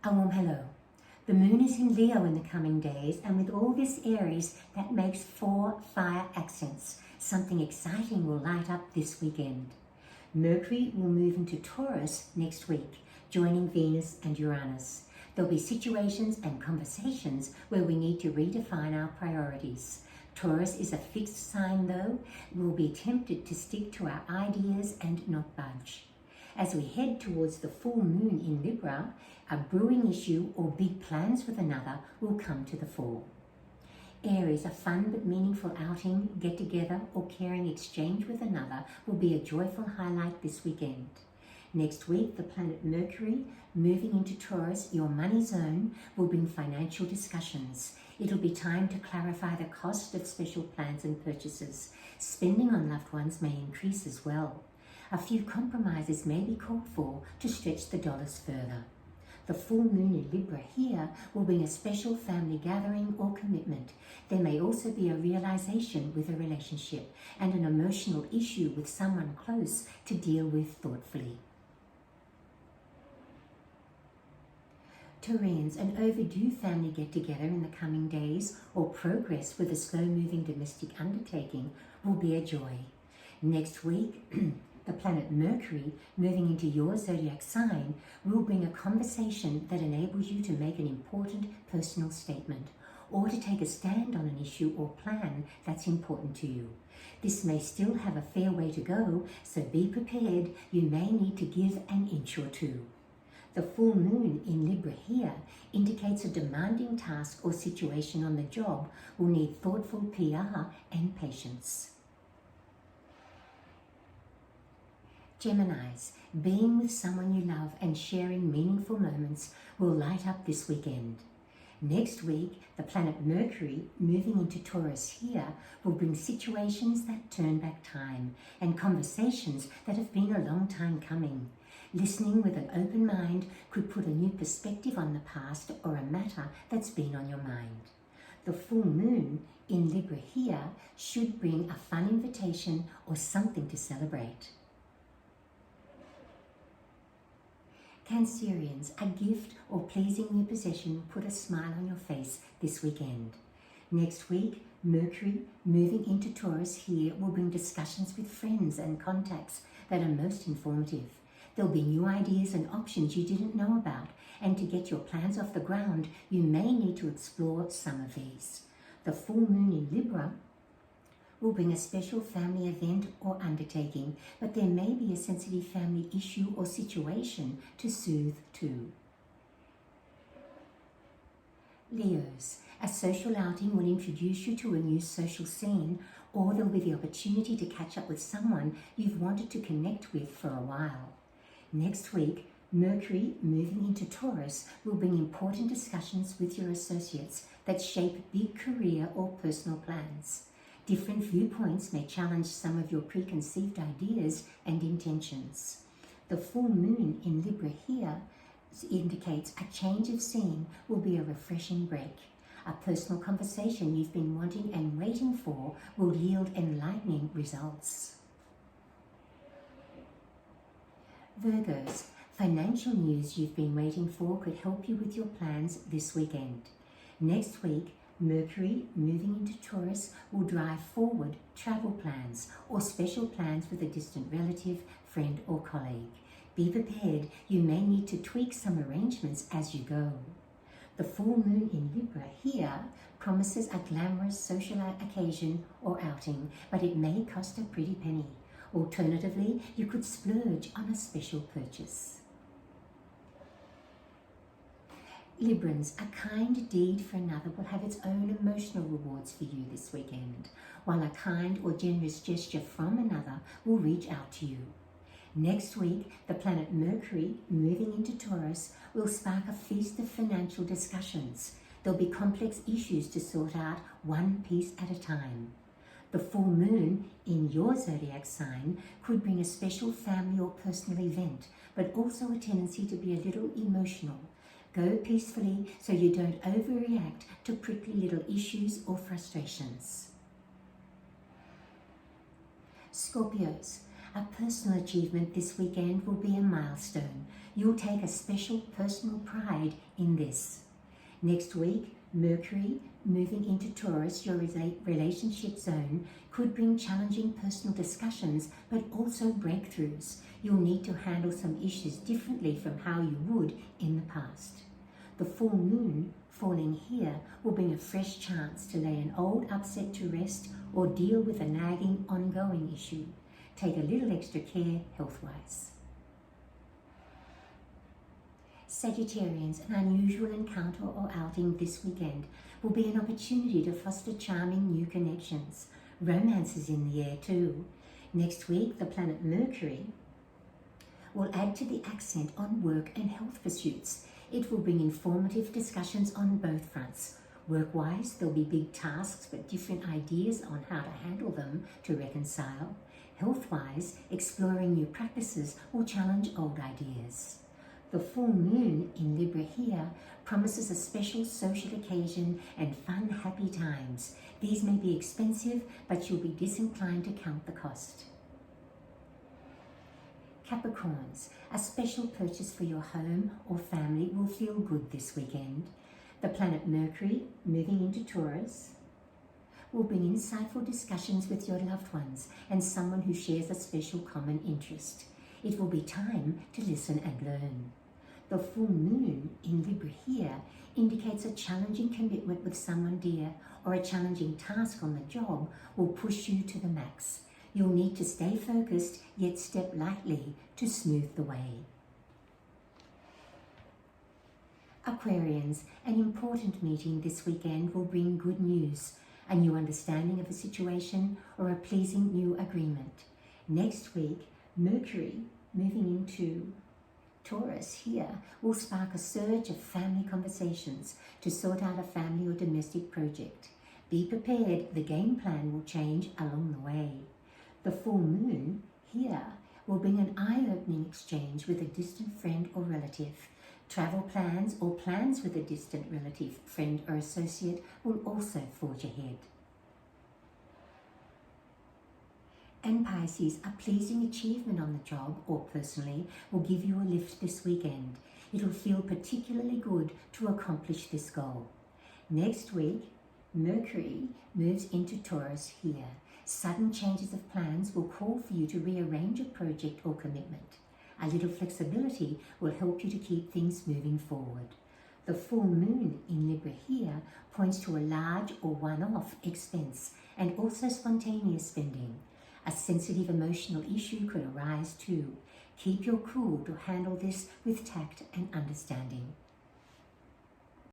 A warm hello. The moon is in Leo in the coming days, and with all this Aries, that makes 4 fire accents. Something exciting will light up this weekend. Mercury will move into Taurus next week, joining Venus and Uranus. There'll be situations and conversations where we need to redefine our priorities. Taurus is a fixed sign though. We'll be tempted to stick to our ideas and not budge. As we head towards the full moon in Libra, a brewing issue or big plans with another will come to the fore. Aries, a fun but meaningful outing, get-together or caring exchange with another will be a joyful highlight this weekend. Next week, the planet Mercury, moving into Taurus, your money zone, will bring financial discussions. It'll be time to clarify the cost of special plans and purchases. Spending on loved ones may increase as well. A few compromises may be called for to stretch the dollars further. The full moon in Libra here will bring a special family gathering or commitment. There may also be a realization with a relationship and an emotional issue with someone close to deal with thoughtfully. Taurians, an overdue family get-together in the coming days or progress with a slow-moving domestic undertaking will be a joy. Next week, the planet Mercury, moving into your zodiac sign, will bring a conversation that enables you to make an important personal statement or to take a stand on an issue or plan that's important to you. This may still have a fair way to go, so be prepared. You may need to give an inch or two. The full moon in Libra here indicates a demanding task or situation on the job will need thoughtful PR and patience. Geminis, being with someone you love and sharing meaningful moments will light up this weekend. Next week, the planet Mercury, moving into Taurus here, will bring situations that turn back time and conversations that have been a long time coming. Listening with an open mind could put a new perspective on the past or a matter that's been on your mind. The full moon in Libra here should bring a fun invitation or something to celebrate. Cancerians, a gift or pleasing new possession will put a smile on your face this weekend. Next week, Mercury, moving into Taurus here, will bring discussions with friends and contacts that are most informative. There'll be new ideas and options you didn't know about, and to get your plans off the ground, you may need to explore some of these. The full moon in Libra will bring a special family event or undertaking, but there may be a sensitive family issue or situation to soothe too. Leos, a social outing will introduce you to a new social scene, or there'll be the opportunity to catch up with someone you've wanted to connect with for a while. Next week, Mercury, moving into Taurus, will bring important discussions with your associates that shape big career or personal plans. Different viewpoints may challenge some of your preconceived ideas and intentions. The full moon in Libra here indicates a change of scene will be a refreshing break. A personal conversation you've been wanting and waiting for will yield enlightening results. Virgos, financial news you've been waiting for could help you with your plans this weekend. Next week, Mercury, moving into Taurus, will drive forward travel plans or special plans with a distant relative, friend or colleague. Be prepared, you may need to tweak some arrangements as you go. The full moon in Libra here promises a glamorous social occasion or outing, but it may cost a pretty penny. Alternatively, you could splurge on a special purchase. Librans, a kind deed for another will have its own emotional rewards for you this weekend, while a kind or generous gesture from another will reach out to you. Next week, the planet Mercury, moving into Taurus, will spark a feast of financial discussions. There'll be complex issues to sort out one piece at a time. The full moon in your zodiac sign could bring a special family or personal event, but also a tendency to be a little emotional. Go peacefully so you don't overreact to prickly little issues or frustrations. Scorpios, A personal achievement this weekend will be a milestone. You'll take a special personal pride in this. Next week, Mercury, moving into Taurus, your relationship zone, could bring challenging personal discussions, but also breakthroughs. You'll need to handle some issues differently from how you would in the past. The full moon falling here will bring a fresh chance to lay an old upset to rest or deal with a nagging ongoing issue. Take a little extra care health-wise. Sagittarians, an unusual encounter or outing this weekend will be an opportunity to foster charming new connections. Romance is in the air too. Next week, the planet Mercury will add to the accent on work and health pursuits. It will bring informative discussions on both fronts. Work-wise, there'll be big tasks but different ideas on how to handle them to reconcile. Health-wise, exploring new practices will challenge old ideas. The full moon in Libra here promises a special social occasion and fun, happy times. These may be expensive, but you'll be disinclined to count the cost. Capricorns, a special purchase for your home or family will feel good this weekend. The planet Mercury, moving into Taurus, will bring insightful discussions with your loved ones and someone who shares a special common interest. It will be time to listen and learn. The full moon in Libra here indicates a challenging commitment with someone dear, or a challenging task on the job will push you to the max. You'll need to stay focused, yet step lightly to smooth the way. Aquarians, an important meeting this weekend will bring good news, a new understanding of a situation, or a pleasing new agreement. Next week, Mercury, moving into Taurus here, will spark a surge of family conversations to sort out a family or domestic project. Be prepared, the game plan will change along the way. The full moon here will bring an eye-opening exchange with a distant friend or relative. Travel plans or plans with a distant relative, friend or associate will also forge ahead. And Pisces, a pleasing achievement on the job or personally will give you a lift this weekend. It'll feel particularly good to accomplish this goal. Next week, Mercury moves into Taurus here. Sudden changes of plans will call for you to rearrange a project or commitment. A little flexibility will help you to keep things moving forward. The full moon in Libra here points to a large or one-off expense and also spontaneous spending. A sensitive emotional issue could arise too. Keep your cool to handle this with tact and understanding.